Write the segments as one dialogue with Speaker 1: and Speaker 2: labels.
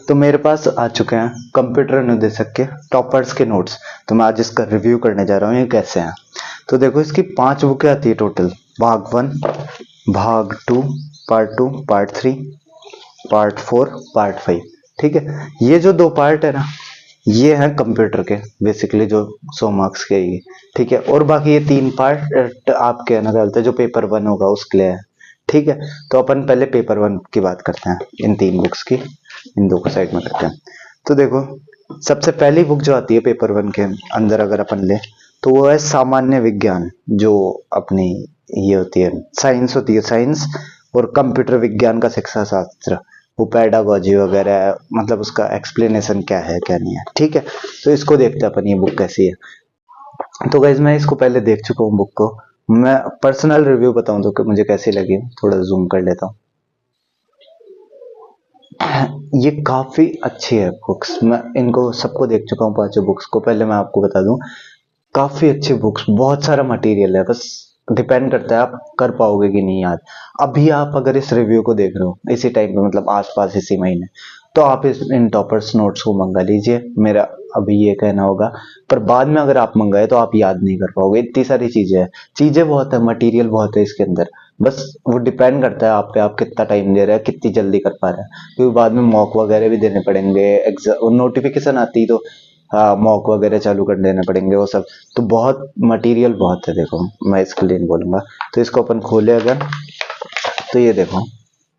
Speaker 1: तो मेरे पास आ चुके हैं कंप्यूटर अनुदेशक के टॉपर्स के नोट्स। तो मैं आज इसका रिव्यू करने जा रहा हूँ, ये कैसे हैं। तो देखो, इसकी 5 बुकें आती है टोटल। भाग 1, भाग 2, पार्ट 2, पार्ट 3, पार्ट 4, पार्ट 5। ठीक है, ये जो 2 पार्ट है ना, ये है कंप्यूटर के बेसिकली जो 100 मार्क्स के ये। ठीक है, और बाकी ये 3 पार्ट आपके ना क्या बोलते हैं, जो पेपर 1 होगा उसके लिए है। ठीक है, तो अपन पहले पेपर 1 की बात करते हैं, इन 3 बुक्स की, इन 2 को साइड में करते हैं। तो देखो, सबसे पहली बुक जो आती है पेपर 1 के अंदर अगर अपन ले, तो वो है सामान्य विज्ञान, जो अपनी ये होती है साइंस होती है, साइंस और कंप्यूटर विज्ञान का शिक्षा शास्त्र, वो पेडागोजी वगैरह, मतलब उसका एक्सप्लेनेशन क्या है क्या नहीं है। ठीक है, तो इसको देखते हैं अपन, ये बुक कैसी है। तो गाइज मैं इसको पहले देख चुका हूँ बुक को, मैं पर्सनल रिव्यू बताऊं तो कि मुझे कैसी लगी। थोड़ा जूम कर लेता हूँ। ये काफी अच्छी है बुक्स, मैं इनको सबको देख चुका हूँ, 5 बुक्स को। पहले मैं आपको बता दूं, काफी अच्छी बुक्स, बहुत सारा मटेरियल है, बस डिपेंड करता है आप कर पाओगे कि नहीं याद। अभी आप अगर इस रिव्यू को देख रहे हो इसी टाइम पे, मतलब आसपास इसी महीने, तो आप इन टॉपर्स नोट्स को मंगा लीजिए, मेरा अभी ये कहना होगा। पर बाद में अगर आप मंगाए तो आप याद नहीं कर पाओगे, इतनी सारी चीजें हैं, चीजें बहुत है, मटेरियल बहुत है इसके अंदर। बस वो डिपेंड करता है आप पे, आप कितना टाइम दे रहे हैं, कितनी जल्दी कर पा रहे हैं, क्योंकि बाद में मॉक वगैरह भी देने पड़ेंगे, एग्जाम नोटिफिकेशन आती तो मॉक वगैरह चालू कर देने पड़ेंगे वो सब। तो बहुत मटेरियल बहुत है, देखो मैं इसके लिए नहीं बोलूंगा। तो इसको अपन खोले अगर, तो ये देखो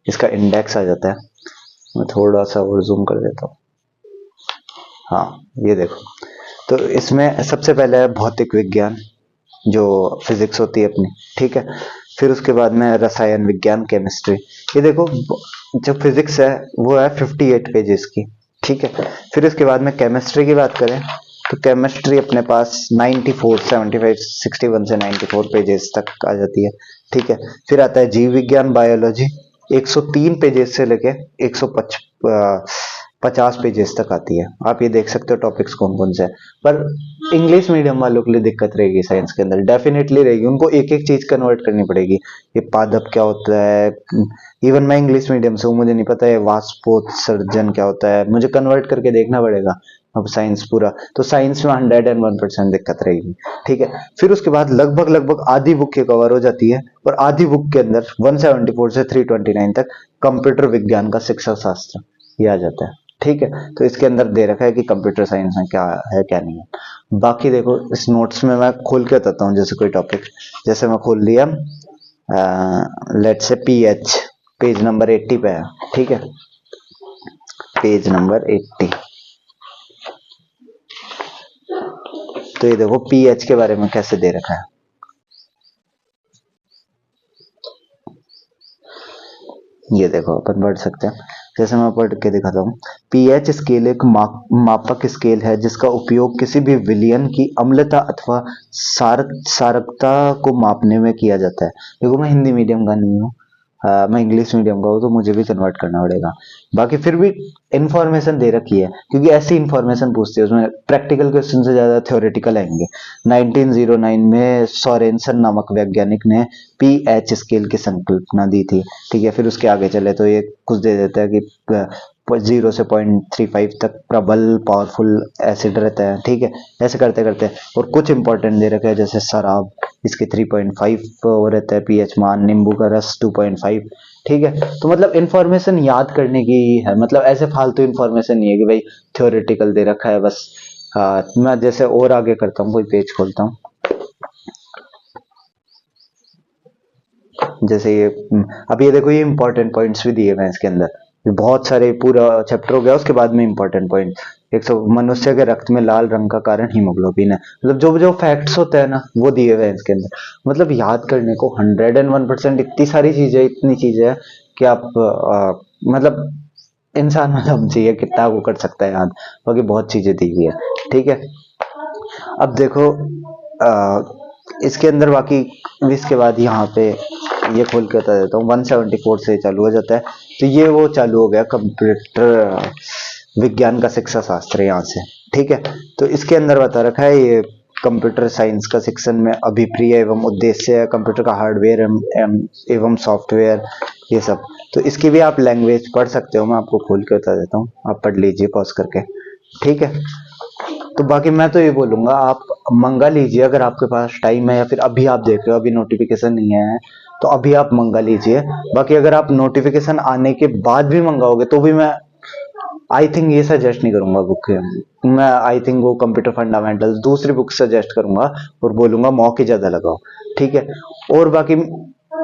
Speaker 1: इसका इंडेक्स आ जाता है। मैं थोड़ा सा और जूम कर देता हूँ। हाँ, ये देखो, तो इसमें सबसे पहले है भौतिक विज्ञान, जो फिजिक्स होती है अपनी। ठीक है, फिर उसके बाद में रसायन विज्ञान, केमिस्ट्री। ये देखो, जो फिजिक्स है वो है 58 पेजेस की। ठीक है, फिर उसके बाद में केमिस्ट्री की बात करें, तो केमिस्ट्री अपने पास 94, 75, 61 से 94 पेजेस तक आ जाती है। ठीक है, फिर आता है जीव विज्ञान, बायोलॉजी, 103 पेजेस से लेके 150 पेजेस तक आती है। आप ये देख सकते हो टॉपिक्स कौन कौन से हैं। पर इंग्लिश मीडियम वालों के लिए दिक्कत रहेगी, साइंस के अंदर डेफिनेटली रहेगी, उनको एक एक चीज कन्वर्ट करनी पड़ेगी। ये पादप क्या होता है, इवन मैं इंग्लिश मीडियम से हूँ, मुझे नहीं पता है वाष्पोत्सर्जन क्या होता है, मुझे कन्वर्ट करके देखना पड़ेगा अब साइंस पूरा। तो साइंस में 101% दिक्कत रहेगी। ठीक है, फिर उसके बाद लगभग लगभग आधी बुक ये कवर हो जाती है, और आधी बुक के अंदर 174 से 329 तक कंप्यूटर विज्ञान का शिक्षा शास्त्र ये आ जाता है। ठीक है, तो इसके अंदर दे रखा है कि कंप्यूटर साइंस में क्या है क्या नहीं है। बाकी देखो, इस नोट्स में मैं खोल के बताता हूँ, जैसे कोई टॉपिक, जैसे मैं खोल लिया, लेट से पीएच, पेज नंबर 80 पे है। ठीक है, पेज नंबर 80। तो ये देखो पीएच के बारे में कैसे दे रखा है। ये देखो अपन पढ़ सकते हैं, जैसे मैं पढ़ के दिखाता हूँ। पीएच स्केल एक मापक स्केल है जिसका उपयोग किसी भी विलयन की अम्लता अथवा सारकता को मापने में किया जाता है। देखो मैं हिंदी मीडियम का नहीं हूँ, मैं इंग्लिश मीडियम का हूँ, तो मुझे भी कन्वर्ट करना पड़ेगा। बाकी फिर भी इंफॉर्मेशन दे रखी है, क्योंकि ऐसी इंफॉर्मेशन पूछती है उसमें, प्रैक्टिकल क्वेश्चन से ज्यादा थ्योरेटिकल आएंगे। 1909 में सोरेनसन नामक वैज्ञानिक ने पीएच स्केल की संकल्पना दी थी। ठीक है, फिर उसके आगे चले तो ये कुछ दे देता है कि 0 से 0.35 तक प्रबल पावरफुल एसिड रहता है। ठीक है, ऐसे करते करते, और कुछ इंपॉर्टेंट दे रखा है, जैसे शराब, इसके 3.5 वो रहता है पीएच मान, नींबू का रस 2.5। ठीक है, तो मतलब इंफॉर्मेशन याद करने की है, मतलब ऐसे फालतू इंफॉर्मेशन नहीं है कि भाई थ्योरेटिकल दे रखा है बस। मैं जैसे और आगे करता हूँ, कोई पेज खोलता हूँ, जैसे ये अब ये देखो, ये इंपॉर्टेंट पॉइंट्स भी दिए हुए हैं इसके अंदर। ये बहुत सारे, पूरा चैप्टर हो गया, उसके बाद में इंपॉर्टेंट पॉइंट। मनुष्य के रक्त में लाल रंग का कारण हीमोग्लोबिन है, मतलब जो जो फैक्ट्स होते हैं ना, वो दिए हुए हैं इसके अंदर। मतलब याद करने को 101%, इतनी सारी चीजें, इतनी चीजें है कि आप मतलब इंसान में दम चाहिए कितना वो कर सकता है याद। बाकी बहुत चीजें दी हुई है। ठीक है, अब देखो इसके अंदर बाकी, इसके बाद यहाँ पे ये खोल के बता देता हूँ, 174 से चालू हो जाता है। तो ये वो चालू हो गया कंप्यूटर विज्ञान का शिक्षा शास्त्र यहाँ से। ठीक है, तो इसके अंदर बता रखा है ये कंप्यूटर साइंस का सेक्शन में अभिप्रिय एवं उद्देश्य है, कंप्यूटर का हार्डवेयर एवं सॉफ्टवेयर, ये सब। तो इसकी भी आप लैंग्वेज पढ़ सकते हो, मैं आपको खोल के बता देता हूँ, आप पढ़ लीजिए पॉज करके, ठीक है। तो बाकी मैं तो ये बोलूंगा आप मंगा लीजिए अगर आपके पास टाइम है, या फिर अभी आप देख रहे हो अभी नोटिफिकेशन नहीं आया है तो अभी आप मंगा लीजिए। बाकी अगर आप नोटिफिकेशन आने के बाद भी मंगाओगे तो भी मैं आई थिंक ये सजेस्ट नहीं करूंगा बुक, मैं आई थिंक वो कंप्यूटर फंडामेंटल्स दूसरी बुक सजेस्ट करूंगा और बोलूंगा मौके ज्यादा लगाओ, ठीक है। और बाकी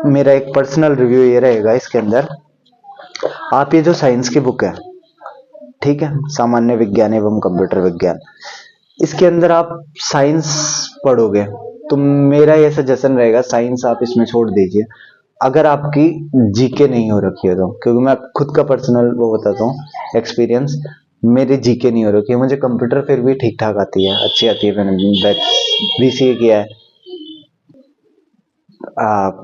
Speaker 1: मेरा एक पर्सनल रिव्यू ये रहेगा इसके अंदर, आप ये जो साइंस की बुक है, ठीक है, सामान्य विज्ञान एवं कंप्यूटर विज्ञान, इसके अंदर आप साइंस पढ़ोगे तो मेरा ये सजेशन रहेगा साइंस आप इसमें छोड़ दीजिए अगर आपकी जीके नहीं हो रखी है तो, क्योंकि मैं खुद का पर्सनल वो बताता हूँ एक्सपीरियंस, मेरी जीके नहीं हो रखी है। मुझे कंप्यूटर फिर भी ठीक ठाक आती है, अच्छी आती है, मैंने बीसीए किया है,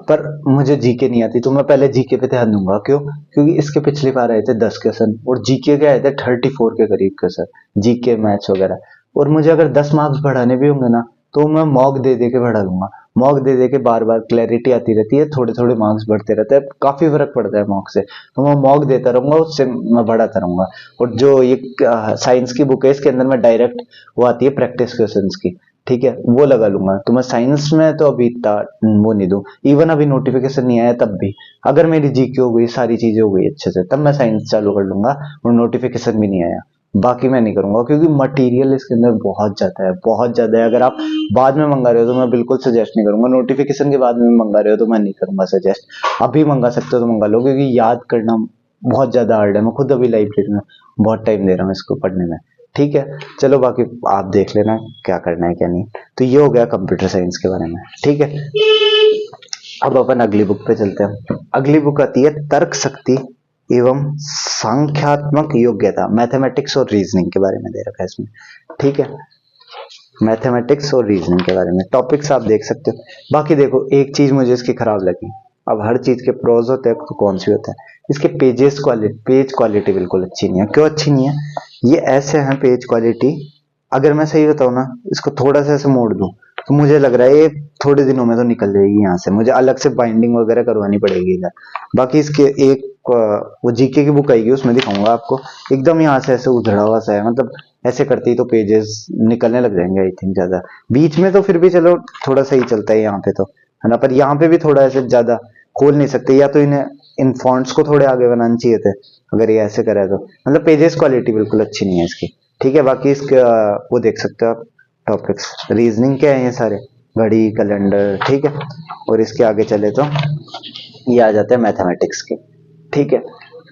Speaker 1: पर मुझे जीके नहीं आती, तो मैं पहले जीके पे ध्यान दूंगा। क्यों? क्योंकि इसके पिछली बार आए थे 10 क्वेश्चन और जीके के आए थे 34 के करीब क्वेश्चन, जीके मैथ्स वगैरह। और मुझे अगर 10 मार्क्स बढ़ाने भी होंगे ना तो मैं मॉक दे दे के बढ़ा लूंगा, मॉक दे दे के बार बार क्लैरिटी आती रहती है, थोड़े थोड़े मार्क्स बढ़ते रहते हैं, काफी फर्क पड़ता है मॉक से, तो मैं मॉक देता रहूंगा, उससे मैं बढ़ाता रहूंगा। और जो ये साइंस की बुक है इसके अंदर मैं डायरेक्ट वो आती है प्रैक्टिस क्वेश्चन की, ठीक है, वो लगा लूंगा। तो मैं साइंस में तो अभी इतना वो नहीं दूं, इवन अभी नोटिफिकेशन नहीं आया तब भी अगर मेरी जीके हो गई, सारी चीजें हो गई अच्छे से, तब मैं साइंस चालू कर लूंगा और नोटिफिकेशन भी नहीं आया, बाकी मैं नहीं करूंगा, क्योंकि मटेरियल इसके अंदर बहुत ज्यादा है, बहुत ज्यादा है। अगर आप बाद में मंगा रहे हो तो मैं बिल्कुल सजेस्ट नहीं करूंगा, नोटिफिकेशन के बाद में मंगा रहे हो तो मैं नहीं करूंगा सजेस्ट। अभी मंगा सकते हो तो मंगा लो, क्योंकि याद करना बहुत ज्यादा हार्ड है, मैं खुद अभी लाइब्रेरी में बहुत टाइम दे रहा हूँ इसको पढ़ने में, ठीक है। चलो बाकी आप देख लेना क्या करना है क्या नहीं। तो ये हो गया कंप्यूटर साइंस के बारे में, ठीक है। अब अपन अगली बुक पे चलते हैं। अगली बुक आती है तर्क शक्ति एवं संख्यात्मक योग्यता, मैथमेटिक्स और रीजनिंग के बारे में दे रखा है इसमें, ठीक है। मैथमेटिक्स और रीजनिंग के बारे में टॉपिक्स आप देख सकते हो। बाकी देखो एक चीज मुझे इसकी खराब लगी, अब हर चीज के प्रोज होते हैं तो कौन सी होता है, इसके पेज क्वालिटी बिल्कुल अच्छी नहीं है। क्यों अच्छी नहीं है? ये ऐसे हैं पेज क्वालिटी, अगर मैं सही बताऊं ना, इसको थोड़ा सा ऐसे मोड़ दूं तो मुझे लग रहा है ये थोड़े दिनों में तो निकल जाएगी यहाँ से, मुझे अलग से बाइंडिंग वगैरह करवानी पड़ेगी इधर। बाकी इसके एक वो जीके की बुक आएगी उसमें दिखाऊंगा आपको, एकदम यहाँ से ऐसे उधड़ा हुआ सा है, मतलब ऐसे करती तो पेजेस निकलने लग जाएंगे आई थिंक ज्यादा। बीच में तो फिर भी चलो थोड़ा सही चलता है यहाँ पे तो, है ना, पर यहाँ पे भी थोड़ा ऐसे ज्यादा खोल नहीं सकते, या तो इन्हें इन फॉन्ट्स को थोड़े आगे बनाना चाहिए थे अगर ये ऐसे करे तो। मतलब पेजेस क्वालिटी बिल्कुल अच्छी नहीं है इसकी, ठीक है। बाकी इसके वो देख सकते हो आप टॉपिक्स, रीजनिंग के हैं ये सारे, घड़ी, कैलेंडर, ठीक है। और इसके आगे चले तो ये आ जाते हैं मैथमेटिक्स के, ठीक है।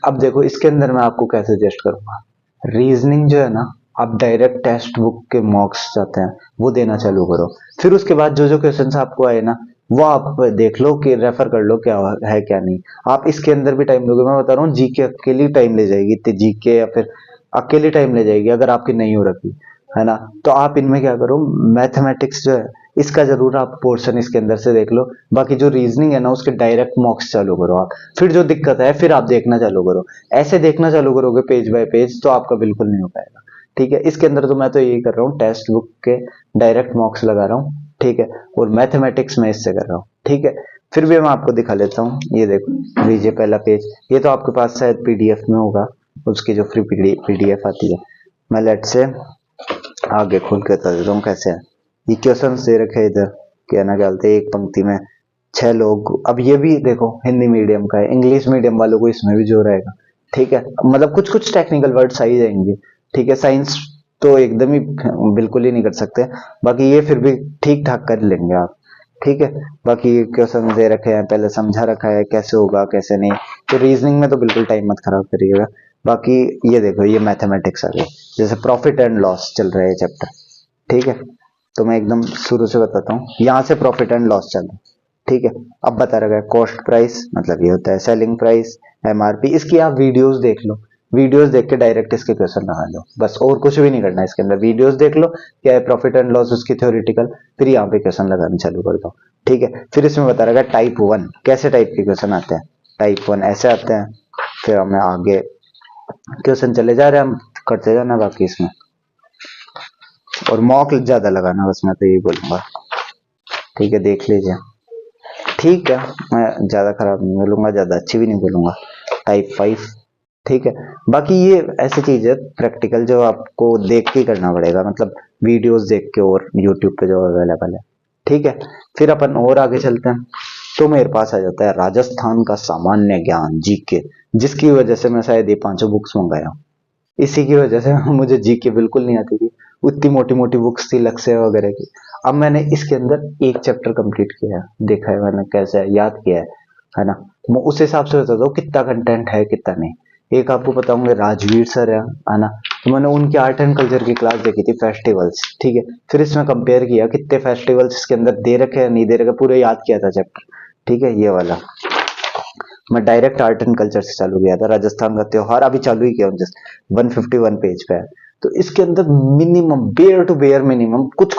Speaker 1: अब देखो इसके अंदर मैं आपको क्या सजेस्ट करूंगा, रीजनिंग जो है ना, आप डायरेक्ट टेक्स्ट बुक के मॉक्स जाते हैं वो देना चालू करो, फिर उसके बाद जो जो क्वेश्चन आपको आए ना वो आप देख लो कि रेफर कर लो क्या है क्या नहीं। आप इसके अंदर भी टाइम दोगे, मैं बता रहा हूँ जीके अकेली टाइम ले जाएगी, इतने जीके या फिर अकेली टाइम ले जाएगी अगर आपकी नहीं हो रखी, है ना। तो आप इनमें क्या करो, मैथमेटिक्स जो है इसका जरूर आप पोर्शन इसके अंदर से देख लो, बाकी जो रीजनिंग है ना उसके डायरेक्ट मॉक्स चालू करो आप, फिर जो दिक्कत है फिर आप देखना चालू करो। ऐसे देखना चालू करोगे पेज बाय पेज तो आपका बिल्कुल नहीं हो पाएगा, ठीक है। इसके अंदर तो मैं तो यही कर रहा हूँ, टेक्स्ट बुक के डायरेक्ट मॉक्स लगा रहा हूँ, ठीक है, और मैथमेटिक्स में इससे कर रहा हूँ, ठीक है। फिर भी मैं आपको दिखा लेता हूँ, ये देखो लीजिए पहला पेज, ये तो आपके पास शायद पीडीएफ में होगा, उसकी जो फ्री पीडीएफ आती है। मैं लेट से आगे खोल के बता देता हूँ कैसे है। ये क्वेश्चन दे रखे हैं इधर, क्या ना कहते हैं, एक पंक्ति में 6 लोग। अब ये भी देखो हिंदी मीडियम का है, इंग्लिश मीडियम वालों को इसमें भी जो रहेगा, ठीक है। मतलब कुछ कुछ टेक्निकल वर्ड्स आ ही जाएंगे, ठीक है। साइंस तो एकदम ही बिल्कुल ही नहीं कर सकते, बाकी ये फिर भी ठीक ठाक कर लेंगे आप, ठीक है। बाकी क्वेश्चन दे रखे हैं, पहले समझा रखा है कैसे होगा कैसे नहीं, तो रीजनिंग में तो बिल्कुल टाइम मत खराब करिएगा। बाकी ये देखो ये मैथमेटिक्स आ गई, जैसे प्रॉफिट एंड लॉस चल रहा है चैप्टर, ठीक है। तो मैं एकदम शुरू से बताता हूँ, यहाँ से प्रॉफिट एंड लॉस चल रहा है, ठीक है। अब बता रखा है कॉस्ट प्राइस, मतलब ये होता है सेलिंग प्राइस, एमआरपी। इसकी आप वीडियोस देख लो, वीडियोस देख के डायरेक्ट इसके क्वेश्चन लगा लो, बस और कुछ भी नहीं करना है इसके अंदर। वीडियोस देख लो क्या है प्रॉफिट एंड लॉस उसकी थ्योरेटिकल, फिर यहाँ पे क्वेश्चन लगाना चालू कर दो, ठीक है। फिर इसमें बता रखा है टाइप 1 कैसे टाइप के क्वेश्चन आते हैं, टाइप 1 ऐसे आते हैं। फिर हमें आगे क्वेश्चन चले जा रहे हैं, हम करते जाना बाकी इसमें। और मॉक ज्यादा लगाना, बस मैं तो यही बोलूंगा। ठीक है, देख लीजिए। ठीक है, मैं ज्यादा खराब नहीं बोलूंगा, ज्यादा अच्छी भी नहीं बोलूंगा, टाइप 5। ठीक है, बाकी ये ऐसी चीज है प्रैक्टिकल जो आपको देख के करना पड़ेगा, मतलब वीडियोस देख के और यूट्यूब पे जो अवेलेबल है। ठीक है, फिर अपन और आगे चलते हैं। तो मेरे पास आ जाता है राजस्थान का सामान्य ज्ञान, जीके, जिसकी वजह से मैं शायद ये पांचों बुक्स मंगाया हूँ। इसी की वजह से मुझे जीके बिल्कुल नहीं आती थी, उतनी मोटी मोटी बुक्स थी लक्ष्य वगैरह की। अब मैंने इसके अंदर एक चैप्टर कंप्लीट किया है, देखा है मैंने कैसे है, याद किया है ना। मैं उस हिसाब से बताता हूँ कितना कंटेंट है कितना नहीं। एक आपको बताऊंगा, राजवीर सर है ना, तो मैंने उनकी आर्ट एंड कल्चर की क्लास देखी थी, फेस्टिवल्स। ठीक है, फिर इसमें कंपेयर किया कितने फेस्टिवल्स इसके अंदर दे रखे हैं नहीं दे रखे, पूरे याद किया था चैप्टर। ठीक है, ये वाला मैं डायरेक्ट आर्ट एंड कल्चर से चालू किया था, राजस्थान का त्योहार अभी चालू ही किया हूँ, जस्ट 151 पेज पे है। तो इसके अंदर minimum bare to bare minimum कुछ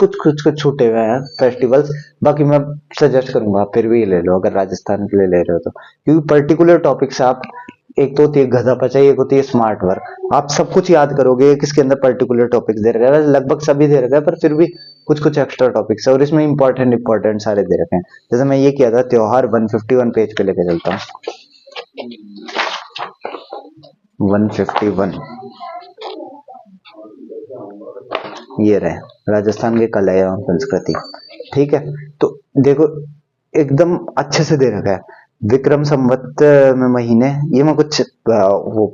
Speaker 1: छूटे हुए हैं फेस्टिवल्स। बाकी मैं सजेस्ट करूंगा आप फिर भी ले लो, अगर राजस्थान के लिए ले रहे हो तो, क्योंकि पर्टिकुलर टॉपिक से आप, एक तो होती है गधा पचाई, एक होती है स्मार्ट वर्क, आप सब कुछ याद करोगे किसके अंदर पर्टिकुलर टॉपिक्स दे रखे हैं, लगभग सभी दे रखे हैं, पर फिर भी कुछ कुछ एक्स्ट्रा टॉपिक्स है और इसमें इंपॉर्टेंट सारे दे रखे हैं। जैसे मैं ये किया था त्योहार, 151 पेज पे लेके चलता हूँ। 151 ये रहे राजस्थान की कला एवं संस्कृति। ठीक है, तो देखो एकदम अच्छे से दे रखा है, विक्रम संवत में महीने, ये मैं कुछ वो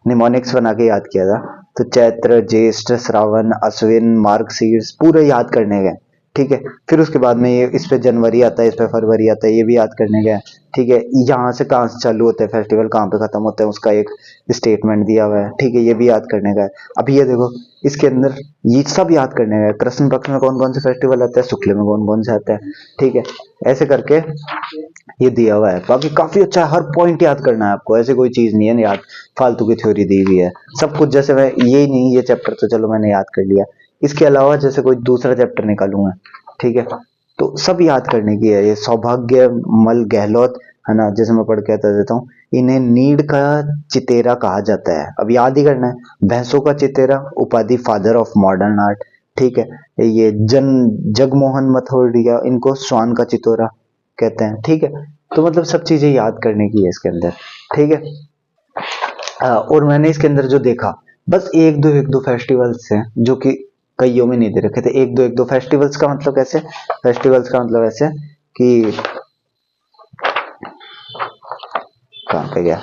Speaker 1: निमोनिक्स बना के याद किया था। तो चैत्र, ज्येष्ठ, श्रावण, अश्विन, मार्गशीर्ष पूरे याद करने गए। ठीक है, फिर उसके बाद में ये इस पे जनवरी आता है, इस पे फरवरी आता है, ये भी याद करने गए। ठीक है, यहाँ से कहाँ से चालू होते हैं फेस्टिवल, कहाँ पे खत्म होते हैं, उसका एक स्टेटमेंट दिया हुआ है। ठीक है, ये भी याद करने का है। अभी ये देखो इसके अंदर ये सब याद करने का है, कृष्ण पक्ष में कौन कौन से फेस्टिवल आते हैं, शुक्ल में कौन कौन से आते हैं। ठीक है, ऐसे करके ये दिया हुआ है। बाकी काफी अच्छा है, हर पॉइंट याद करना है आपको, ऐसे कोई चीज नहीं है याद फालतू की थ्योरी दी हुई है सब कुछ। जैसे मैं ये नहीं, ये चैप्टर तो चलो मैंने याद कर लिया, इसके अलावा जैसे कोई दूसरा चैप्टर निकालूंगा, ठीक है, तो सब याद करने की है। ये सौभाग्य मल गहलोत है ना, जैसे मैं पढ़ के आता देता हूँ, इन्हें नीड का चितेरा कहा जाता है, अब याद ही करना है। भैंसों का चितेरा, उपाधि फादर ऑफ मॉडर्न आर्ट। ठीक है, ये जगमोहन मथोरिया, इनको स्वान का चितोरा कहते हैं। ठीक है, तो मतलब सब चीजें याद करने की है इसके अंदर। ठीक है, और मैंने इसके अंदर जो देखा, बस एक दो फेस्टिवल्स हैं जो कि कईयों में नहीं दे रखे थे। एक दो फेस्टिवल्स का मतलब कैसे, फेस्टिवल्स का मतलब ऐसे कि कहाँ पे गया,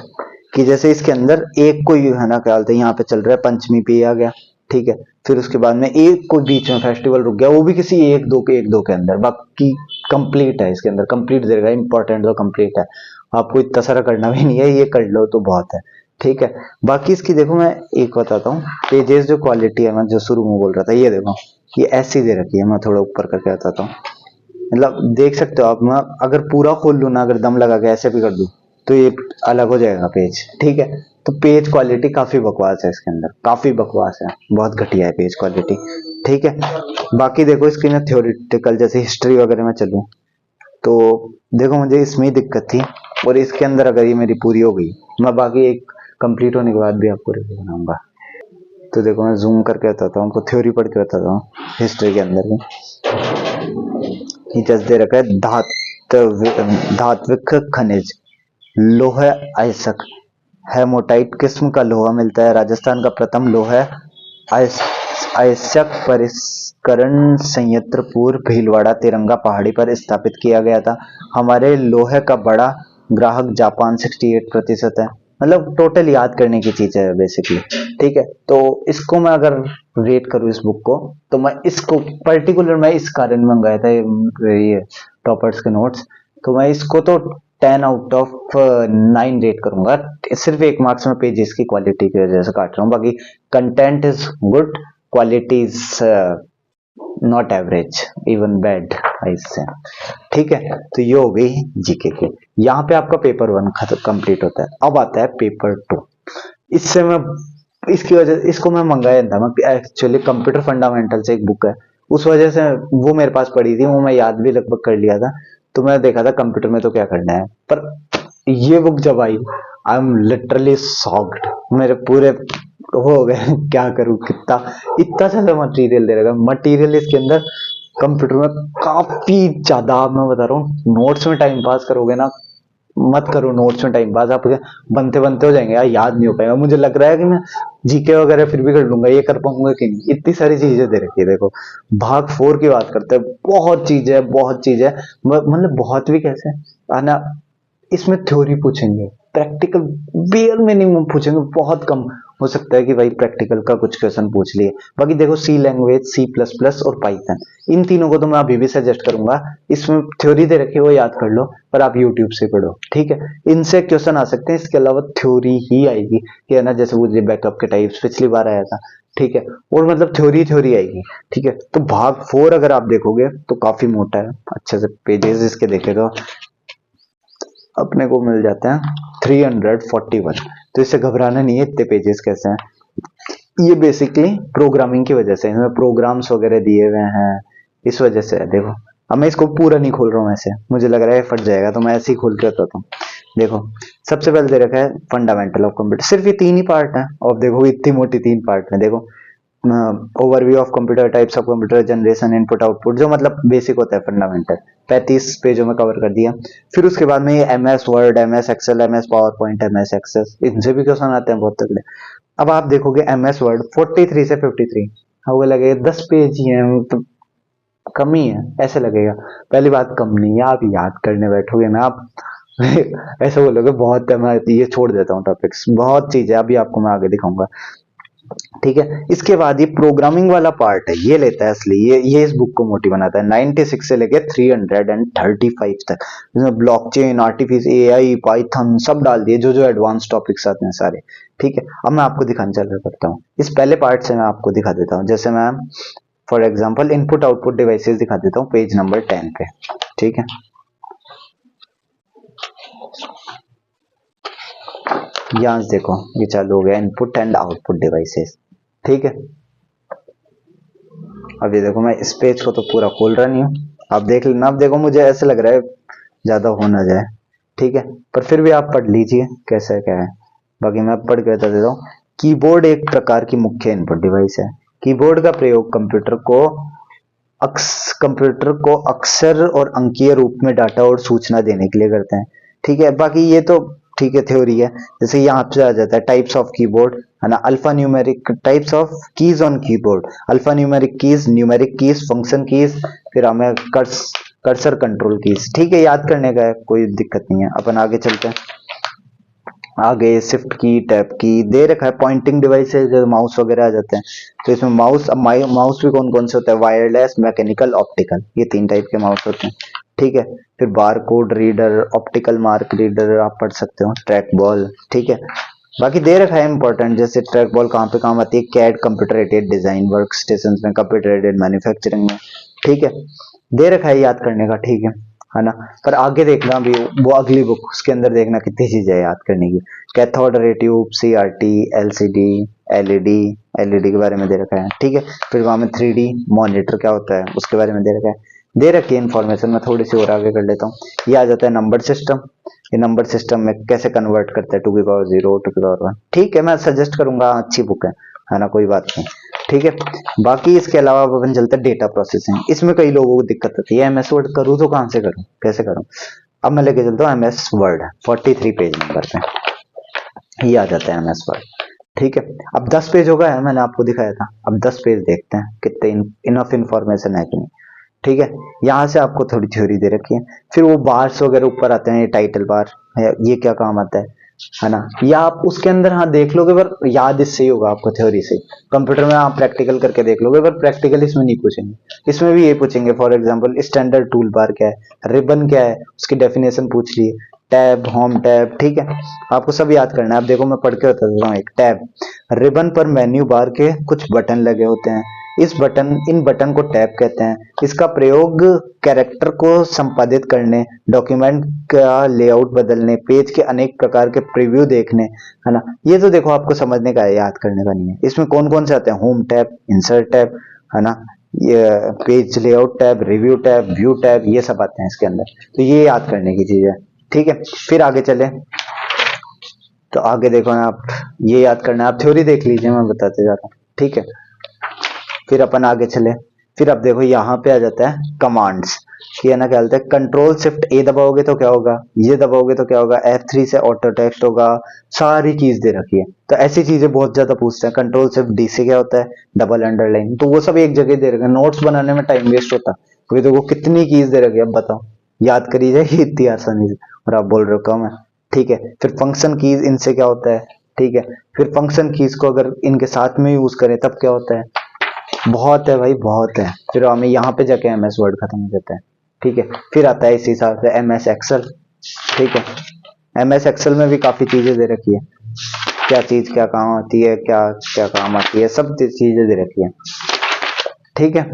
Speaker 1: कि जैसे इसके अंदर एक कोई है ना, क्या बोलते हैं, यहाँ पे चल रहा है पंचमी पे आ गया। ठीक है, फिर उसके बाद में एक कोई बीच में फेस्टिवल रुक गया, वो भी किसी एक दो के अंदर, बाकी कंप्लीट है इसके अंदर, कंप्लीट दे रखा है, इंपॉर्टेंट तो कंप्लीट है, आपको इतना सारा करना भी नहीं है, ये कर लो तो बहुत है। ठीक है, बाकी इसकी देखो मैं एक बताता हूँ, पेजेस जो क्वालिटी है, मैं जो शुरू में बोल रहा था, ये देखो ये ऐसी दे रखी है, मैं थोड़ा ऊपर करके बताता हूँ, मतलब देख सकते हो आप, मैं अगर पूरा खोल लूँ ना, अगर दम लगा के ऐसे भी कर दूं तो ये अलग हो जाएगा पेज। ठीक है, तो पेज क्वालिटी काफी बकवास है इसके अंदर, काफी बकवास है, बहुत घटिया है पेज क्वालिटी। ठीक है, बाकी देखो इसकी ना थ्योरेटिकल, जैसे हिस्ट्री वगैरह में चलूं तो देखो मुझे इसमें ही दिक्कत थी, और इसके अंदर अगर ये मेरी पूरी हो गई, मैं बाकी एक कंप्लीट होने के बाद भी आपको रिव्यू बनाऊंगा। तो देखो मैं जूम करके बताता हूँ, आपको थ्योरी पढ़ के बताता हूँ हिस्ट्री के अंदर भी। ये जैसे दे रखा है धात्विक खनिज, लोह अयस्क, हेमोटाइट किस्म का लोहा मिलता है। राजस्थान का प्रथम लोह अयस्क परिष्करण संयंत्र पूर्व भीलवाड़ा तिरंगा पहाड़ी पर स्थापित किया गया था। हमारे लोहे का बड़ा ग्राहक जापान 68% है। मतलब टोटल याद करने की चीज है बेसिकली। ठीक है, तो इसको मैं अगर रेट करूँ इस बुक को, तो मैं इसको पर्टिकुलर, मैं इस कारण मंगाया था ये टॉपर्स के नोट्स, तो मैं इसको तो 10 आउट ऑफ 9 रेट करूंगा। सिर्फ एक मार्क्स में पेजेस की क्वालिटी की वजह से काट रहा हूँ, बाकी content is good, quality is not average, even bad इससे। ठीक है, तो ये हो गई जीके की। यहाँ पे आपका पेपर 1 कंप्लीट होता है। अब आता है पेपर 2। इससे मैं, इसकी वजह, इसको मैं मंगाया था, मैं एक्चुअली कंप्यूटर फंडामेंटल से एक बुक है, उस वजह से वो मेरे पास पड़ी थी, वो मैं याद भी लगभग कर लिया था। तो मैं देखा था कंप्यूटर में तो क्या करना है, पर ये बुक जब आई, आई एम लिटरली शॉक्ड। मेरे पूरे वो हो गए क्या करूँ, कितना इतना सारा मटेरियल दे रखा, मटेरियल इसके अंदर कंप्यूटर में काफी ज्यादा। मैं बता रहा हूँ, नोट्स में टाइम पास करोगे ना, मत करो नोट्स में टाइम पास, आप बनते बनते हो जाएंगे यार, याद नहीं हो पाएगा। मुझे लग रहा है कि मैं जीके वगैरह फिर भी कर लूंगा, ये कर पाऊंगा कि नहीं, इतनी सारी चीजें दे रखी है। देखो भाग 4 की बात करते हैं, बहुत चीज है, बहुत चीज है। मतलब बहुत भी कैसे है ना, इसमें थ्योरी पूछेंगे, प्रैक्टिकल बेयर मिनिमम पूछेंगे, बहुत कम हो सकता है कि भाई प्रैक्टिकल का कुछ क्वेश्चन पूछ लिए। बाकी देखो सी लैंग्वेज, सी प्लस प्लस और पाइथन, इन तीनों को तो मैं अभी भी सजेस्ट करूंगा। इसमें थ्योरी दे रखी है, वो याद कर लो, पर आप यूट्यूब से पढ़ो, ठीक है। इनसे क्वेश्चन आ सकते हैं, इसके अलावा थ्योरी ही आएगी कि है ना, जैसे वो बैकअप के टाइप्स पिछली बार आया था, ठीक है। और मतलब थ्योरी थ्योरी आएगी, ठीक है। तो भाग 4 अगर आप देखोगे तो काफी मोटा है, अच्छे से पेजेस इसके देखे तो अपने को मिल जाते हैं 341। तो इससे घबराना नहीं है, इतने पेजेस कैसे हैं। ये बेसिकली प्रोग्रामिंग की वजह से, इसमें प्रोग्राम्स वगैरह दिए हुए हैं, इस वजह से है। देखो अब मैं इसको पूरा नहीं खोल रहा हूँ, ऐसे मुझे लग रहा है फट जाएगा, तो मैं ऐसे ही खोल के बताता हूँ। देखो सबसे पहले दे रखा है फंडामेंटल ऑफ कंप्यूटर, सिर्फ ये 3 ही पार्ट है। और देखो इतनी मोटी 3 पार्ट में, देखो overview of computer, types of computer, generation, input output, जो मतलब बेसिक होता है फंडामेंटल, 35 पेजों में कवर कर दिया। फिर उसके बाद में ये M S Word, M S Excel, M S PowerPoint, M S Access, इनसे भी क्वेश्चन आते हैं बहुत तगड़े। अब आप देखोगे एम एस वर्ड 43 से 53, वो लगेगा 10 पेज ही है, तो कम ही है ऐसे लगेगा। पहली बात कम नहीं है, आप याद करने बैठोगे ना आप ऐसे बोलोगे बहुत है, मैं ये छोड़ देता हूँ टॉपिक्स, बहुत चीज है, अभी आपको मैं आगे दिखाऊंगा, ठीक है। इसके बाद ये प्रोग्रामिंग वाला पार्ट है, ये लेता है असली, ये इस बुक को मोटी बनाता है। 96 से लेके 335 तक इसमें ब्लॉकचेन, आर्टिफिशियल एआई, पाइथन सब डाल दिए, जो जो एडवांस टॉपिक्स आते हैं सारे, ठीक है। अब मैं आपको दिखाने चल करता हूँ, इस पहले पार्ट से मैं आपको दिखा देता हूँ। जैसे मैं for example input output devices दिखा देता हूँ, पेज नंबर 10 पे, ठीक है। यहाँ से देखो ये चालू हो गया, इनपुट एंड आउटपुट डिवाइसेस, ठीक है। अब ये देखो, मैं इस पेज को तो पूरा खोल रहा नहीं हूँ, आप देख लेना। अब देखो मुझे ऐसे लग रहा है ज्यादा हो ना जाए, ठीक है, पर फिर भी आप पढ़ लीजिए कैसा क्या है। बाकी मैं पढ़ के बता देता हूँ। कीबोर्ड एक प्रकार की मुख्य इनपुट डिवाइस है। कीबोर्ड का प्रयोग कंप्यूटर को अक्षर और अंकीय रूप में डाटा और सूचना देने के लिए करते हैं, ठीक है। बाकी ये तो ठीक है, थ्योरी है। जैसे यहाँ पे आ जाता है टाइप्स ऑफ कीबोर्ड, है ना, alpha numeric types of keys on keyboard, alpha numeric keys, function keys, फिर हमें कर्सर कंट्रोल कीज, ठीक है, याद करने का है, कोई दिक्कत नहीं है। अपन आगे चलते हैं। आगे शिफ्ट की, टैब की दे रखा है, पॉइंटिंग डिवाइसेस जैसे माउस वगैरह आ जाते हैं। तो इसमें माउस, अब माउस भी कौन कौन से होता है, वायरलेस, मैकेनिकल, ऑप्टिकल, ये 3 टाइप के माउस होते हैं, ठीक है। फिर bar code reader, optical mark reader आप पढ़ सकते हो, ट्रैक बॉल, ठीक है। बाकी दे रखा है इंपॉर्टेंट, जैसे ट्रैक बॉल कहाँ पे काम आती है, CAD computer aided design work station में, कंप्यूटर एडेड मैन्युफैक्चरिंग में, ठीक है। दे रखा है याद करने का, ठीक है ना। पर आगे देखना भी, वो अगली बुक, उसके अंदर देखना कितनी चीजें याद करने की। Cathode ray tube, CRT, LCD, LED, LED के बारे में दे रखा है, ठीक है। फिर वहां में 3D मॉनिटर क्या होता है उसके बारे में दे रखा है, दे रखी है इन्फॉर्मेशन। मैं थोड़ी सी और आगे कर लेता हूँ। ये आ जाता है नंबर सिस्टम, ये नंबर सिस्टम में कैसे कन्वर्ट करते हैं 2 की पावर 0, 2 की पावर 1, ठीक है। मैं सजेस्ट करूंगा, अच्छी बुक है ना, कोई बात नहीं, ठीक है। बाकी इसके अलावा अपन चलते हैं डेटा प्रोसेसिंग। इसमें कई लोगों को दिक्कत होती है, एमएस वर्ड करूँ तो कहाँ से करूँ, कैसे करूँ। अब मैं लेके चलता हूँ एमएस वर्ड, 43 पेज नंबर पे ये आ जाता है एमएस वर्ड, ठीक है। अब 10 पेज हो गया है, मैंने आपको दिखाया था। अब 10 पेज देखते हैं कितने इनफ इंफॉर्मेशन है कि नहीं, ठीक है। यहाँ से आपको थोड़ी थ्योरी दे रखी है। फिर वो बार्स वगैरह ऊपर आते हैं, ये टाइटल बार है, ये क्या काम आता है ना, या आप उसके अंदर हाँ देख लोगे, पर याद इससे ही होगा आपको थ्योरी से। कंप्यूटर में आप प्रैक्टिकल करके देख लोगे, पर प्रैक्टिकल इसमें नहीं पूछेंगे। इसमें भी ये पूछेंगे, for example standard tool bar क्या है, रिबन क्या है, उसकी डेफिनेशन पूछ लिए, टैब, होम टैब, ठीक है। आपको सब याद करना है। अब देखो मैं पढ़ के बता देता हूँ। एक टैब, रिबन पर मेन्यू बार के कुछ बटन लगे होते हैं, इन बटन को टैब कहते हैं। इसका प्रयोग कैरेक्टर को संपादित करने, डॉक्यूमेंट का लेआउट बदलने, पेज के अनेक प्रकार के प्रीव्यू देखने, है ना। ये तो देखो आपको समझने का है, याद करने का नहीं है। इसमें कौन कौन से आते हैं, होम टैब, इंसर्ट टैब, है ना, ये page layout tab, review tab, view tab, ये सब आते हैं इसके अंदर। तो ये याद करने की चीज है, ठीक है। फिर आगे चले। तो आगे देखो ना, आप ये याद करना है, आप थ्योरी देख लीजिए, मैं बताते जा रहा हूँ, ठीक है। फिर अपन आगे चले, फिर अब देखो यहाँ पे आ जाता है कमांड्स, कि है ना क्या बोलते हैं, कंट्रोल शिफ्ट ए दबाओगे तो क्या होगा, ये दबाओगे तो क्या होगा, F3 से ऑटो टेक्स्ट होगा, सारी चीज दे रखी है। तो ऐसी चीजें बहुत ज्यादा पूछते हैं। कंट्रोल शिफ्ट डी से क्या होता है, डबल अंडरलाइन, तो वो सब एक जगह दे रखे हैं, नोट्स बनाने में टाइम वेस्ट होता है, क्योंकि देखो कितनी कीज दे रखी है, अब बताओ याद करी जाएगी इतनी आसानी से, और आप बोल रहे हो कम है, ठीक है। फिर फंक्शन कीज, इनसे क्या होता है, ठीक है। फिर फंक्शन कीज को अगर इनके साथ में यूज करें तब क्या होता है, बहुत है भाई, बहुत है। फिर हमें यहाँ पे जाके एमएस वर्ड खत्म हो जाता है, ठीक है। फिर आता है इस हिसाब से एमएस एक्सेल, ठीक है। एमएस एक्सेल में भी काफी चीजें दे रखी है, क्या चीज क्या काम आती है, क्या क्या काम आती है, सब चीजें दे रखी है, ठीक है।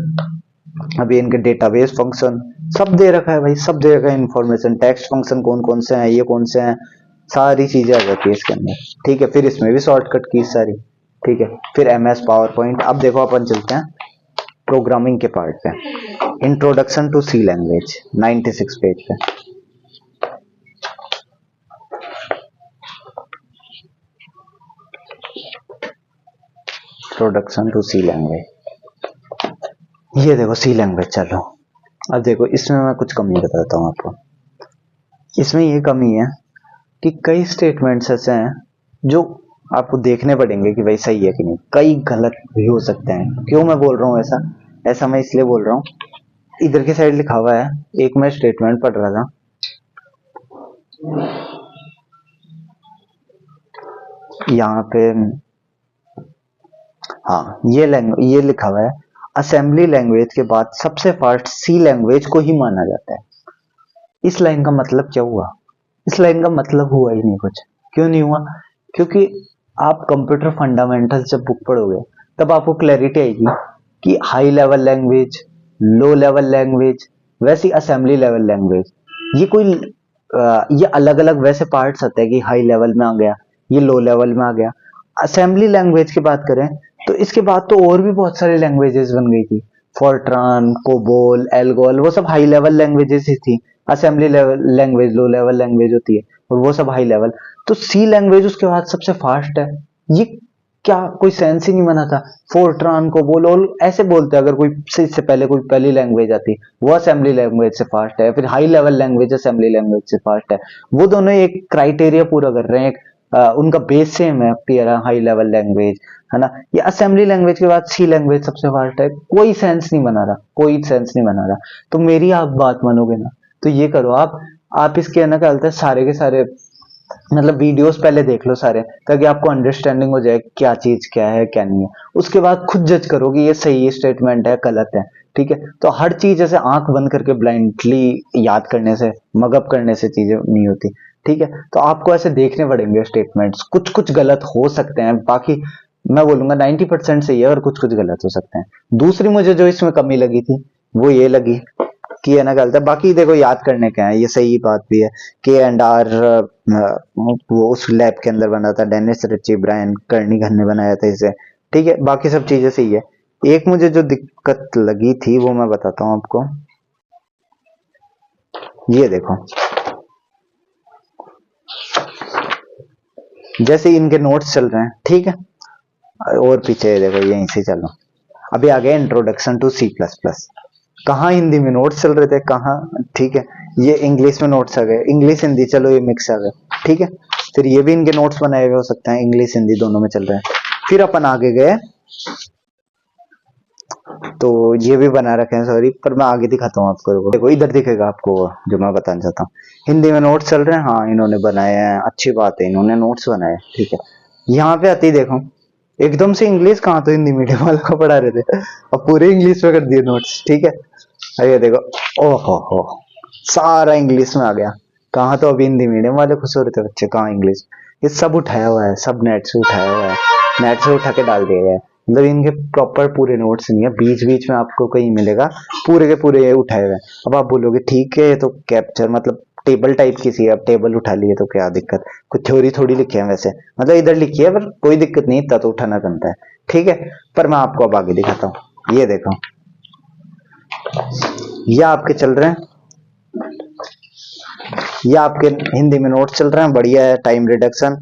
Speaker 1: अभी इनके डेटाबेस फंक्शन सब दे रखा है भाई, सब दे रखा है इन्फॉर्मेशन, टेक्स्ट फंक्शन कौन कौन से हैं, ये कौन से हैं, सारी चीजें आ जाती है इसके अंदर, ठीक है। फिर इसमें भी शॉर्टकट की सारी, ठीक है। फिर एमएस पावर पॉइंट। अब देखो अपन चलते हैं प्रोग्रामिंग के पार्ट पे, introduction to C language 96 page पे। इंट्रोडक्शन टू सी लैंग्वेज, ये देखो सी लैंग्वेज चलो। अब देखो इसमें मैं कुछ कमी बताता हूँ आपको। इसमें ये कमी है कि कई स्टेटमेंट्स ऐसे हैं जो आपको देखने पड़ेंगे कि भाई सही है कि नहीं, कई गलत भी हो सकते हैं। क्यों मैं बोल रहा हूँ ऐसा, ऐसा मैं इसलिए बोल रहा हूँ, इधर की साइड लिखा हुआ है, एक मैं स्टेटमेंट पढ़ रहा था, यहाँ पे, हाँ ये लिखा हुआ है, असेंबली लैंग्वेज के बाद सबसे फास्ट सी लैंग्वेज को ही माना जाता है। इस लाइन का मतलब क्या हुआ, इस लाइन का मतलब हुआ ही नहीं कुछ। क्यों नहीं हुआ, क्योंकि आप कंप्यूटर फंडामेंटल्स जब बुक पढ़ोगे तब आपको क्लैरिटी आएगी कि high level language, low level language, वैसी असेंबली लेवल लैंग्वेज, ये कोई ये अलग अलग वैसे पार्ट्स आते हैं कि हाई लेवल में आ गया, ये लो लेवल में आ गया। असेंबली लैंग्वेज की बात करें तो इसके बाद तो और भी बहुत सारी लैंग्वेजेस बन गई थी, फोर्ट्रान, कोबोल, एल्गोल, वो सब हाई लेवल लैंग्वेजेस ही थी। Assembly level language low level language होती है, और वो सब हाई लेवल। तो सी लैंग्वेज उसके बाद सबसे फास्ट है, ये क्या कोई सेंस ही नहीं बना था। फोर्ट्रान को बोलो ऐसे बोलते हैं, अगर कोई से इससे पहले कोई पहली लैंग्वेज आती वो असेंबली लैंग्वेज से फास्ट है, फिर high level language assembly language से फास्ट है। वो दोनों एक क्राइटेरिया पूरा कर रहे हैं, एक उनका बेस सेम है, क्लियर है, हाई लेवल लैंग्वेज है ना। ये असेंबली लैंग्वेज के बाद सी लैंग्वेज सबसे फास्ट है, कोई सेंस नहीं बना रहा, कोई सेंस नहीं बना रहा। तो मेरी आप बात मानोगे ना, तो ये करो आप इसके ना क्या बोलते हैं, सारे के सारे मतलब वीडियोस पहले देख लो सारे, ताकि आपको अंडरस्टैंडिंग हो जाए क्या चीज क्या है क्या नहीं है। उसके बाद खुद जज करो कि ये सही स्टेटमेंट है गलत है, ठीक है। तो हर चीज ऐसे आंख बंद करके ब्लाइंडली याद करने से, मगअप करने से चीजें नहीं होती, ठीक है। तो आपको ऐसे देखने पड़ेंगे स्टेटमेंट्स, कुछ कुछ गलत हो सकते हैं, बाकी मैं बोलूंगा 90% सही है, और कुछ कुछ गलत हो सकते हैं। दूसरी मुझे जो इसमें कमी लगी थी वो ये लगी कि है ना गलत है, बाकी देखो याद करने के हैं, ये सही बात भी है। K&R वो उस लैब के अंदर बना था, डेनिस रिची ब्रायन कर्निघन ने बनाया था इसे, ठीक है। बाकी सब चीजें सही है। एक मुझे जो दिक्कत लगी थी वो मैं बताता हूँ आपको, ये देखो, जैसे इनके नोट्स चल रहे हैं, ठीक है, और पीछे देखो यहीं से चलो, अभी आ गया इंट्रोडक्शन टू C++। कहाँ हिंदी में नोट्स चल रहे थे, कहाँ, ठीक है, ये इंग्लिश में नोट्स आ गए, इंग्लिश हिंदी चलो ये मिक्स आ गए, ठीक है। फिर ये भी इनके नोट्स बनाए हुए हो सकते हैं, इंग्लिश हिंदी दोनों में चल रहे हैं। फिर अपन आगे गए, तो ये भी बना रखे हैं, सॉरी, पर मैं आगे दिखाता हूँ आपको, देखो इधर दिखेगा आपको वो जो मैं बताना चाहता हूँ। हिंदी में नोट्स चल रहे हैं, हाँ इन्होंने बनाए हैं, अच्छी बात है, इन्होंने नोट्स बनाए, ठीक है। यहाँ पे आती देखो, एकदम से इंग्लिश, कहाँ तो हिंदी मीडियम वालों को पढ़ा रहे थे, अब पूरे इंग्लिश में कर दिए नोट्स, ठीक है। अरे देखो, ओहो हो, सारा इंग्लिश में आ गया। कहाँ तो अभी हिंदी मीडियम वाले खुश हो रहे थे बच्चे, कहाँ इंग्लिश, ये सब उठाया हुआ है, सब नेट से उठाया हुआ है, नेट से उठा के डाल दिया गया है। मतलब इनके प्रॉपर पूरे नोट्स नहीं है, बीच बीच में आपको कहीं मिलेगा, पूरे के पूरे ये उठाए हुए हैं। अब आप बोलोगे ठीक है, ये तो कैप्चर मतलब टेबल टाइप की सी है, अब टेबल उठा लिए तो क्या दिक्कत, कुछ थ्योरी थोड़ी लिखी है वैसे, मतलब इधर लिखी है, पर कोई दिक्कत नहीं, इतना तो उठाना बनता है, ठीक है। पर मैं आपको अब आगे दिखाता हूँ, ये देखो, ये आपके चल रहे हैं, ये आपके हिंदी में नोट्स चल रहे हैं, बढ़िया है, टाइम रिडक्शन,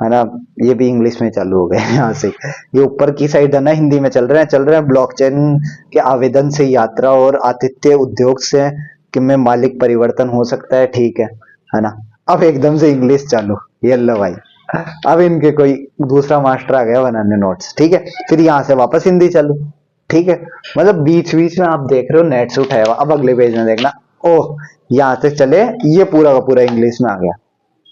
Speaker 1: है ना। ये भी इंग्लिश में चालू हो गए यहाँ से। ये ऊपर की साइड है ना हिंदी में चल रहे हैं ब्लॉकचेन के आवेदन से यात्रा और आतिथ्य उद्योग से कि में मालिक परिवर्तन हो सकता है, ठीक है ना। अब एकदम से इंग्लिश चालू, ये लो भाई। अब इनके कोई दूसरा मास्टर आ गया बनाने नोट्स, ठीक है। फिर यहाँ से वापस हिंदी चालू, ठीक है। मतलब बीच बीच में आप देख रहे हो नेट से उठाया हुआ। अब अगले पेज में देखना, ओह यहाँ से चले, ये पूरा का पूरा इंग्लिश में आ गया,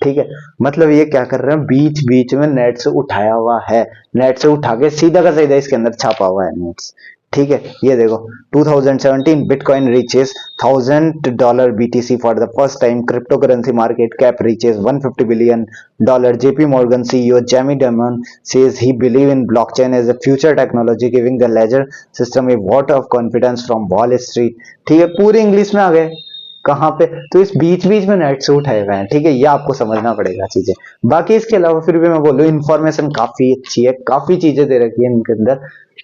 Speaker 1: ठीक है। मतलब ये क्या कर रहे हैं, बीच बीच में नेट से उठाया हुआ है, नेट से उठा के सीधा का सीधा इसके अंदर छापा हुआ है नोट्स, ठीक है। ये देखो 2017 bitcoin reaches $1000 BTC for the first time, crypto currency market cap reaches $150 billion. JP Morgan CEO Jamie Dimon says he believe in blockchain as a future technology giving the ledger system a vote of confidence from Wall Street। ठीक है, पूरी English में आ गए। कहाँ पे, तो इस बीच बीच में नेट से उठाए हुए हैं, ठीक है। ये आपको समझना पड़ेगा चीजें। बाकी इसके अलावा फिर भी मैं बोलूँ इन्फॉर्मेशन काफी अच्छी है, काफी चीजें दे रखी है इनके अंदर,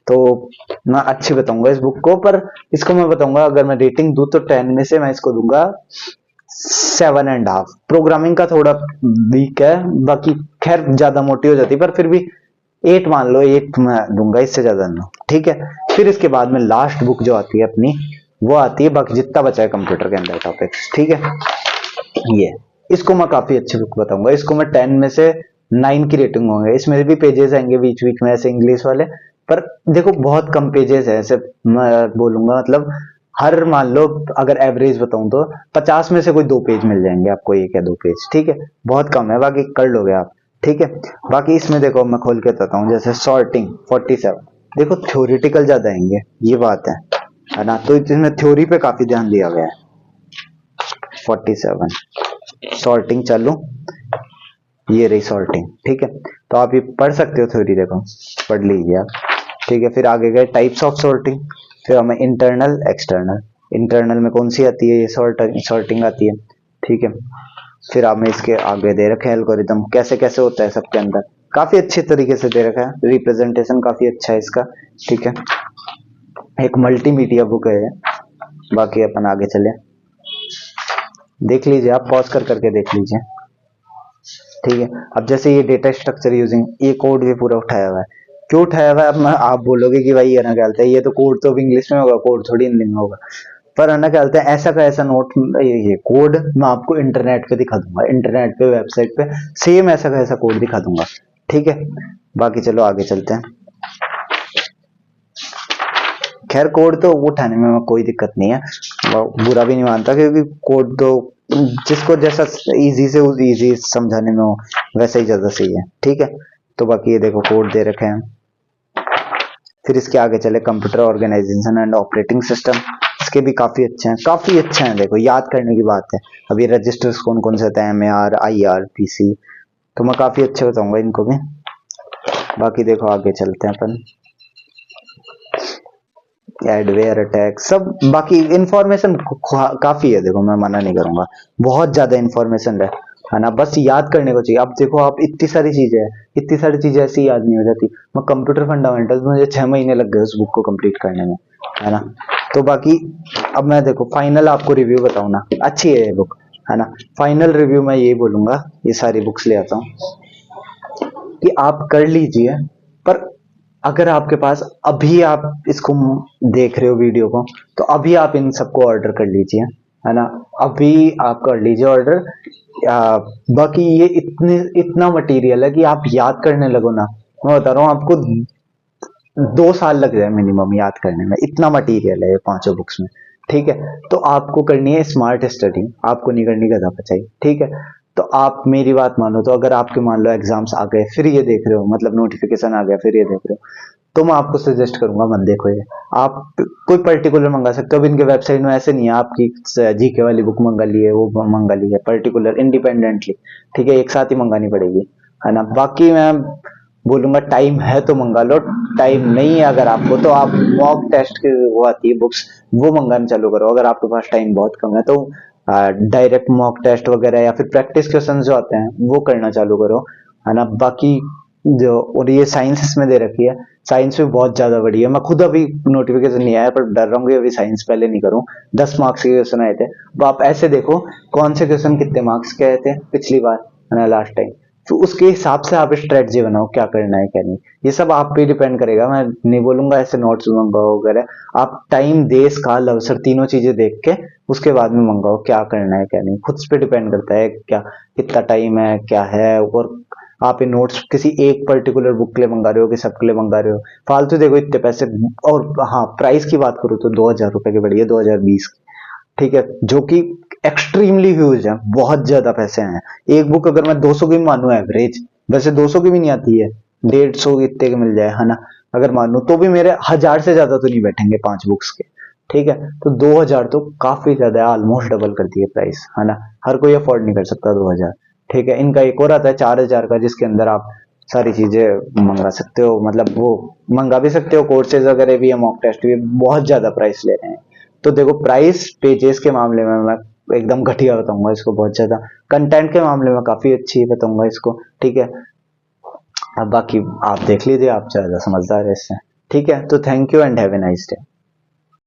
Speaker 1: तो मैं अच्छी बताऊंगा इस बुक को। पर इसको मैं बताऊंगा, अगर मैं रेटिंग दूं तो 10 में से मैं इसको दूंगा 7.5। प्रोग्रामिंग का थोड़ा वीक है, बाकी खैर ज्यादा मोटी हो जाती है, पर फिर भी 8 मान लो, 8 मैं दूंगा, इससे ज्यादा ना, ठीक है। फिर इसके बाद में लास्ट बुक जो आती है अपनी, वो आती है, बाकी जितना बचा है कंप्यूटर के अंदर टॉपिक्स, ठीक है। ये इसको मैं काफी अच्छी बुक बताऊंगा, इसको मैं 10 में से 9 की रेटिंग होंगे। इसमें भी पेजेस आएंगे बीच बीच में ऐसे इंग्लिश वाले, पर देखो बहुत कम पेजेस है ऐसे, मैं बोलूंगा मतलब हर मान लो अगर एवरेज बताऊं तो 50 में से कोई 2 पेज मिल जाएंगे आपको, 1 या 2 पेज, ठीक है। बहुत कम है, बाकी कर लोगे आप, ठीक है। बाकी इसमें देखो मैं खोल के बताता हूँ, जैसे सॉर्टिंग 47, देखो थ्योरिटिकल ज्यादा आएंगे, ये बात है ना। तो इसमें थ्योरी पे काफी ध्यान दिया गया है। 47 सॉर्टिंग चालू, ये रही सॉर्टिंग, ठीक है। तो आप ये पढ़ सकते हो थ्योरी, देखो पढ़ लीजिए आप, ठीक है। फिर आगे गए टाइप्स ऑफ सॉर्टिंग, फिर हमें इंटरनल एक्सटर्नल, इंटरनल में कौन सी आती है, ये सॉर्टिंग आती है, ठीक है। फिर हमें इसके आगे दे रखे हैं एल्गोरिथम, कैसे कैसे होता है सबके अंदर, काफी अच्छे तरीके से दे रखा है, रिप्रेजेंटेशन काफी अच्छा है इसका, ठीक है। एक मल्टीमीडिया बुक है। बाकी अपन आगे चले, देख लीजिए आप, पॉज कर करके देख लीजिए, ठीक है। अब जैसे ये डेटा स्ट्रक्चर यूजिंग, ये कोड भी पूरा उठाया हुआ है। क्यों उठाया हुआ है, अब आप बोलोगे कि भाई ये ना क्या है, ये तो कोड तो इंग्लिश में होगा, कोड थोड़ी हिंदी में होगा। पर है ना क्या है, ऐसा का ऐसा नोट, ये कोड मैं आपको इंटरनेट पे दिखा दूंगा, इंटरनेट पे वेबसाइट पे सेम ऐसा का ऐसा कोड दिखा दूंगा, ठीक है। बाकी चलो आगे चलते हैं। खैर कोड तो उठाने में कोई दिक्कत नहीं है, बुरा भी नहीं मानता, क्योंकि कोड तो जिसको जैसा इजी से इजी समझाने में हो वैसा ही ज्यादा सही है, ठीक है। तो बाकी ये देखो कोड दे रखे हैं। फिर इसके आगे चले, computer organisation and operating system, इसके भी काफी अच्छे हैं, काफी अच्छे हैं। देखो याद करने की बात है। अब ये रजिस्टर्स कौन कौन से होते हैं, MAR IR PC, तो मैं काफी अच्छे बताऊंगा इनको भी। बाकी देखो आगे चलते हैं अपन, एडवेयर अटैक सब, बाकी इंफॉर्मेशन काफी है, देखो मैं मना नहीं करूंगा, बहुत ज्यादा इंफॉर्मेशन है ना, बस याद करने को चाहिए। अब देखो आप, इतनी सारी चीजें हैं, इतनी सारी चीजें ऐसी याद नहीं हो जाती। मैं कंप्यूटर फंडामेंटल्स, मुझे 6 महीने लग गए उस बुक को कंप्लीट करने में, है ना। तो बाकी अब मैं देखो फाइनल आपको रिव्यू बताऊं ना, अच्छी है ये बुक, है ना। फाइनल रिव्यू मैं यही बोलूंगा, ये सारी बुक्स ले आता हूँ कि आप कर लीजिए, पर अगर आपके पास अभी आप इसको देख रहे हो वीडियो को, तो अभी आप इन सबको ऑर्डर कर लीजिए, है ना। अभी आप कर लीजिए ऑर्डर। बाकी ये इतना मटेरियल है कि आप याद करने लगो ना, मैं बता रहा हूँ आपको 2 साल लग जाए मिनिमम याद करने में, इतना मटेरियल है ये 5 बुक्स में, ठीक है। तो आपको करनी है स्मार्ट स्टडी, आपको नहीं करनी गधा पचाई, ठीक है। तो आप मेरी बात मानो, तो अगर आपके मान लो एग्जाम्स आ गए, फिर ये देख रहे हो, मतलब नोटिफिकेशन आ गया फिर ये देख रहे हो, तो मैं आपको सजेस्ट करूंगा मत देखो ये। आप कोई पर्टिकुलर मंगा सकते हो, अब इनके वेबसाइट में ऐसे नहीं है आपकी GK वाली बुक मंगा ली है, वो मंगा ली है, पर्टिकुलर इंडिपेंडेंटली, ठीक है, एक साथ ही मंगानी पड़ेगी, है ना। बाकी मैं बोलूंगा टाइम है तो मंगा लो, टाइम नहीं है अगर आपको, तो आप मॉक टेस्ट की वो आती है बुक्स, वो मंगाना चालू करो। अगर आपके पास टाइम बहुत कम है तो डायरेक्ट मॉक टेस्ट वगैरह या फिर प्रैक्टिस क्वेश्चन जो आते हैं वो करना चालू करो, है ना। बाकी जो, और ये साइंस इसमें दे रखी है, साइंस भी बहुत ज्यादा बड़ी है। मैं खुद अभी नोटिफिकेशन नहीं आया, पर डर रहा हूँ कि अभी साइंस पहले नहीं करूँ। 10 मार्क्स के क्वेश्चन आए थे, तो आप ऐसे देखो कौन से क्वेश्चन कितने मार्क्स के आए थे पिछली बार, है ना, लास्ट टाइम, तो उसके हिसाब से आप स्ट्रेटजी बनाओ क्या करना है क्या नहीं। ये सब आप पे डिपेंड करेगा, मैं नहीं बोलूंगा ऐसे नोट्स मंगाओ वगैरह। आप टाइम, देश, काल, अवसर तीनों चीजें देख के उसके बाद में मंगाओ क्या करना है क्या नहीं। खुद पे डिपेंड करता है क्या कितना टाइम है क्या है। और आप ये नोट्स किसी एक पर्टिकुलर बुक के लिए मंगा रहे हो कि सबके लिए मंगा रहे हो, फालतू देखो इतने पैसे। और हाँ, प्राइस की बात करूँ तो 2,000 रुपए की पड़ी है 2020 की, ठीक है, जो कि एक्सट्रीमली ह्यूज है, बहुत ज्यादा पैसे हैं। एक बुक अगर मैं 200 की मानू एवरेज, वैसे 200 की भी नहीं आती है, 150 इतने की मिल जाए है ना, अगर मानू तो भी मेरे 1000 से ज्यादा तो नहीं बैठेंगे 5 बुक्स के। ठीक है, तो 2000 तो काफी ज्यादा है, ऑलमोस्ट डबल कर दिए प्राइस है ना। हर कोई अफोर्ड नहीं कर सकता 2000। ठीक है, इनका एक और आता है 4000 का, जिसके अंदर आप सारी चीजें मंगा सकते हो, मतलब वो मंगा भी सकते हो, कोर्सेज वगैरह भी है, मॉक टेस्ट भी, बहुत ज्यादा प्राइस ले रहे हैं। तो देखो प्राइस पेजेस के मामले में मैं एकदम घटिया बताऊंगा इसको, बहुत ज्यादा। कंटेंट के मामले में काफी अच्छी बताऊंगा इसको, ठीक है। अब बाकी आप देख लीजिए, आप ज्यादा समझदार है इससे। ठीक है, तो thank you and have a nice day.